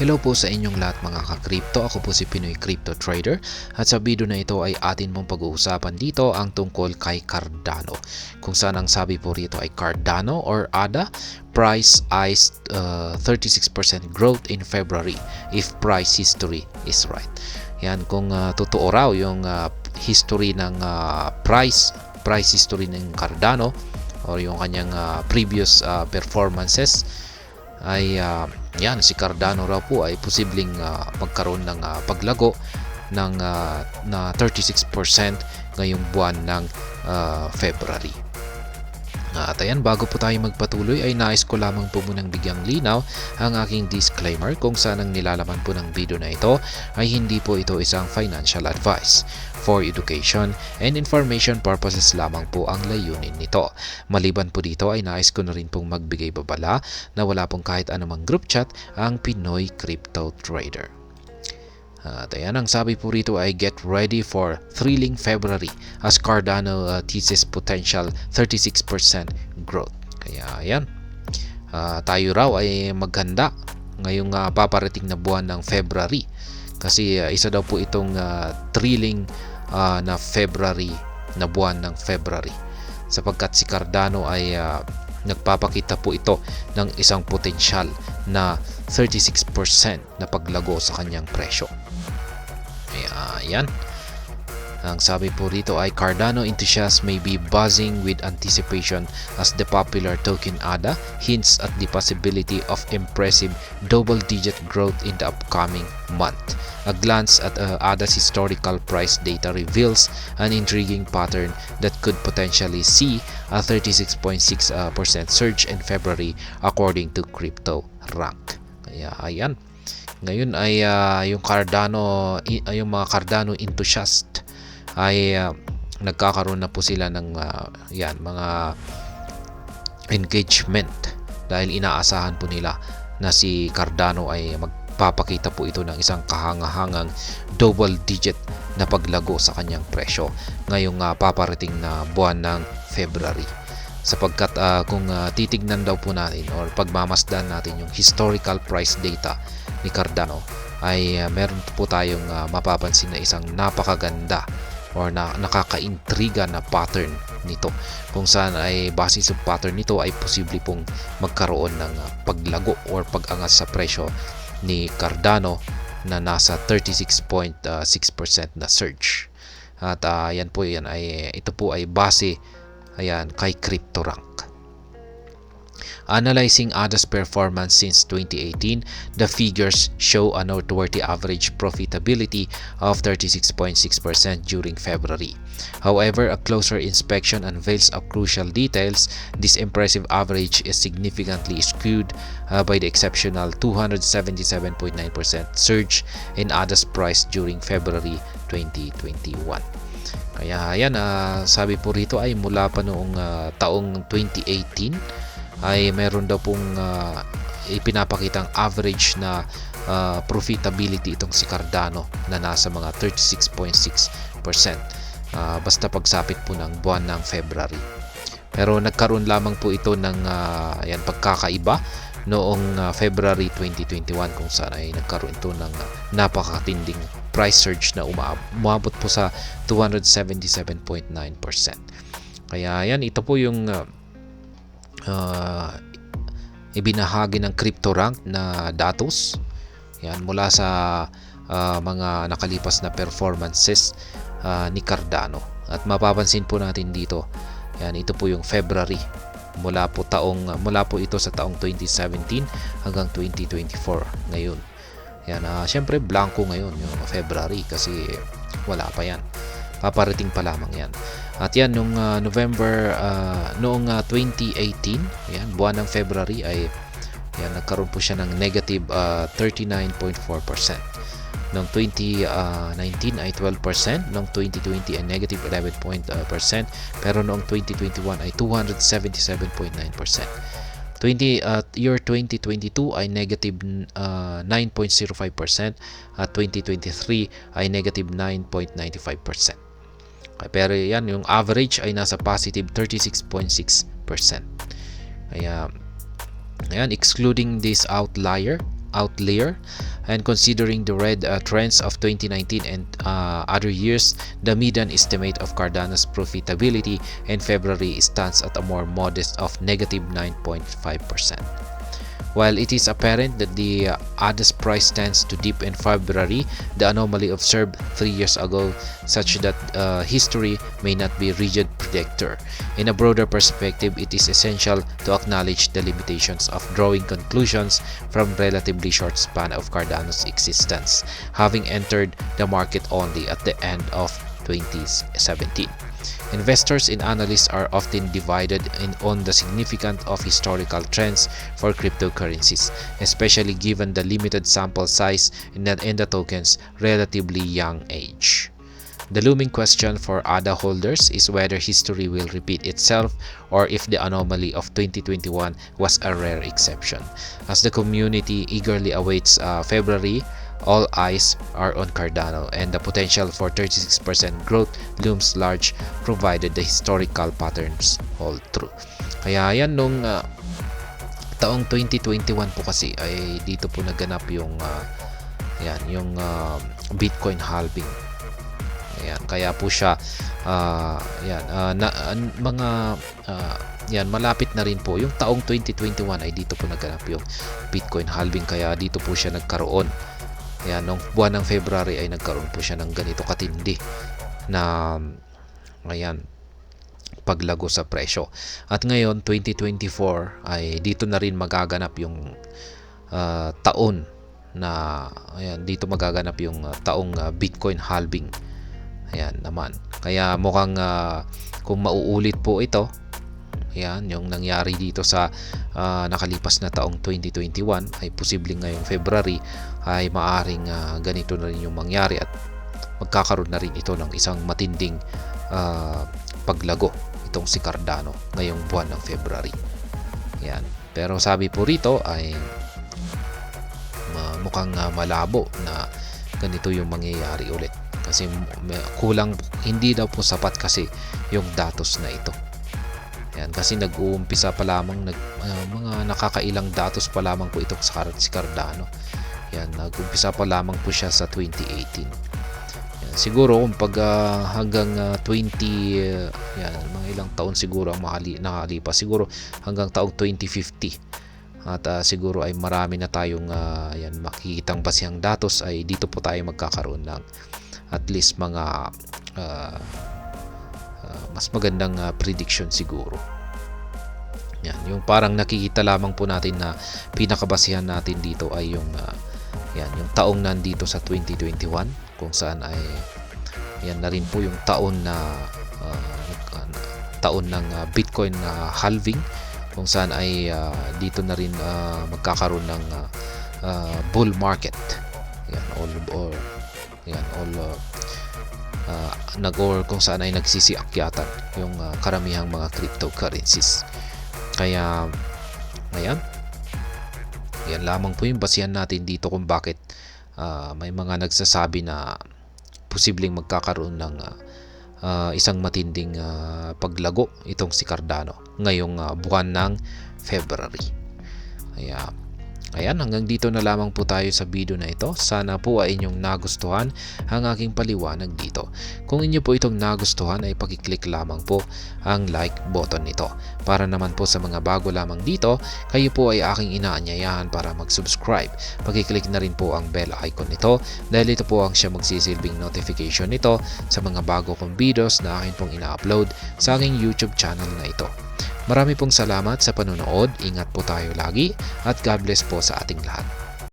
Hello po sa inyong lahat mga ka-crypto. Ako po si Pinoy Crypto Trader at sa video na ito ay atin mong pag-uusapan dito ang tungkol kay Cardano. Kung saan ang sabi po rito ay Cardano or ADA price is 36% growth in February if price history is right. Yan, kung totoo raw yung history ng price history ng Cardano or yung kanyang previous performances ay yan, si Cardano raw po ay posibleng magkaroon ng paglago ng na 36% ngayong buwan ng February. At ayan, bago po tayo magpatuloy ay nais ko lamang po munang bigyang linaw ang aking disclaimer kung saan ang nilalaman po ng video na ito ay hindi po ito isang financial advice. For education and information purposes lamang po ang layunin nito. Maliban po dito ay nais ko na rin pong magbigay babala na wala pong kahit anumang group chat ang Pinoy Crypto Trader. At ayan, ang sabi po rito ay get ready for thrilling February as Cardano teases potential 36% growth. Kaya ayan, tayo raw ay maghanda ngayong paparating na buwan ng February. Kasi isa daw po itong thrilling na February, na buwan ng February. Sapagkat si Cardano ay nagpapakita po ito ng isang potensyal na 36% na paglago sa kanyang presyo. Ayan. Ang sabi po rito ay Cardano enthusiasts may be buzzing with anticipation as the popular token ADA hints at the possibility of impressive double-digit growth in the upcoming month. A glance at ADA's historical price data reveals an intriguing pattern that could potentially see a 36.6% surge in February according to CryptoRank. Kaya ayan. Ngayon ay yung mga Cardano enthusiast ay nagkakaroon na po sila ng mga engagement dahil inaasahan po nila na si Cardano ay magpapakita po ito ng isang kahangahangang double digit na paglago sa kanyang presyo ngayong paparating na buwan ng February. Sapagkat kung titignan daw po natin or pagmamasdan natin yung historical price data ni Cardano ay meron po tayong mapapansin na isang napakaganda or nakakaintriga na pattern nito, kung saan ay base sa pattern nito ay posible pong magkaroon ng paglago or pag-angas sa presyo ni Cardano na nasa 36.6% na surge. At ito po ay base kay CryptoRank. Analyzing ADA's performance since 2018, the figures show a noteworthy average profitability of 36.6% during February. However, a closer inspection unveils a crucial details. This impressive average is significantly skewed by the exceptional 277.9% surge in ADA's price during February 2021. Kaya yan, sabi po rito ay mula pa noong taong 2018 ay meron daw pong ipinapakitang average na profitability itong si Cardano na nasa mga 36.6%. Basta pagsapit po ng buwan ng February. Pero nagkaroon lamang po ito ng pagkakaiba noong February 2021 kung saan ay nagkaroon ito ng napakatinding price surge na umabot po sa 277.9%. Kaya yan, ito po yung ibinahagi ng CryptoRank na datos yan mula sa mga nakalipas na performances ni Cardano. At mapapansin po natin dito, yan, ito po yung February mula po ito sa taong 2017 hanggang 2024 ngayon. Yan, syempre blanco ngayon yung February kasi wala pa yan, paparating pa lamang yan. At yan, nung November, noong 2018, yan, buwan ng February ay yan, nagkaroon po siya ng negative 39.4%. Noong 2019 ay 12%, noong 2020 ay negative 11%, pero noong 2021 ay 277.9%. Year 2022 ay negative 9.05% at 2023 ay negative 9.95%. Pero yan, yung average ay nasa positive 36.6%. Kaya ayan, excluding this outlier outlier, and considering the red trends of 2019 and other years, the median estimate of Cardano's profitability in February stands at a more modest of negative 9.5%. While it is apparent that the ADA's price tends to dip in February, the anomaly observed 3 years ago, such that history may not be a rigid predictor. In a broader perspective, it is essential to acknowledge the limitations of drawing conclusions from relatively short span of Cardano's existence, having entered the market only at the end of 2017. Investors and analysts are often divided on the significance of historical trends for cryptocurrencies, especially given the limited sample size and the token's relatively young age. The looming question for ADA holders is whether history will repeat itself or if the anomaly of 2021 was a rare exception. As the community eagerly awaits February, all eyes are on Cardano, and the potential for 36% growth looms large provided the historical patterns hold true. Kaya yan nung taong 2021 po kasi ay dito po naganap yung Bitcoin halving. Ayan, kaya po siya malapit na rin po yung taong 2021 ay dito po naganap yung Bitcoin halving, kaya dito po siya nagkaroon. Ayan, nung buwan ng February ay nagkaroon po siya ng ganito katindi na paglago sa presyo. At ngayon 2024 ay dito na rin magaganap yung taon na dito magaganap yung taong Bitcoin halving. Ayan naman. Kaya mukhang kung mauulit po ito, yung nangyari dito sa nakalipas na taong 2021 ay posibleng ngayong February ay maaring ganito na rin yung mangyari at magkakaroon na rin ito ng isang matinding paglago itong si Cardano ngayong buwan ng February. Yan. Pero sabi po rito ay mukhang malabo na ganito yung mangyayari ulit kasi kulang, hindi daw po sapat kasi yung datos na ito. Yan, kasi nag-uumpisa pa lamang mga nakakailang datos pa lamang po ito si Cardano. Yan, nag-umpisa pa lamang po siya sa 2018. Yan, siguro kung pag hanggang 20 mga ilang taon siguro ang nakalipas, siguro hanggang taong 2050 at siguro ay marami na tayong makikitang basihang datos, ay dito po tayo magkakaroon ng at least mga mas magandang prediction siguro. Yan, yung parang nakikita lamang po natin na pinakabasihan natin dito ay yung taong nandito sa 2021, kung saan ay yan na rin po yung taon ng Bitcoin halving, kung saan ay dito na rin magkakaroon ng bull market. Kung saan ay nagsisiakyatan yung karamihang mga cryptocurrencies. Kaya yan lamang po yung basihan natin dito kung bakit may mga nagsasabi na posibleng magkakaroon ng isang matinding paglago itong si Cardano ngayong buwan ng February. Kaya ayan, hanggang dito na lamang po tayo sa video na ito. Sana po ay inyong nagustuhan ang aking paliwanag dito. Kung inyo po itong nagustuhan ay pakiclick lamang po ang like button nito. Para naman po sa mga bago lamang dito, kayo po ay aking inaanyayahan para mag-subscribe. Pakiclick na rin po ang bell icon nito dahil ito po ang siya magsisilbing notification nito sa mga bago kong videos na akin pong ina-upload sa aking YouTube channel na ito. Marami pong salamat sa panonood, ingat po tayo lagi at God bless po sa ating lahat.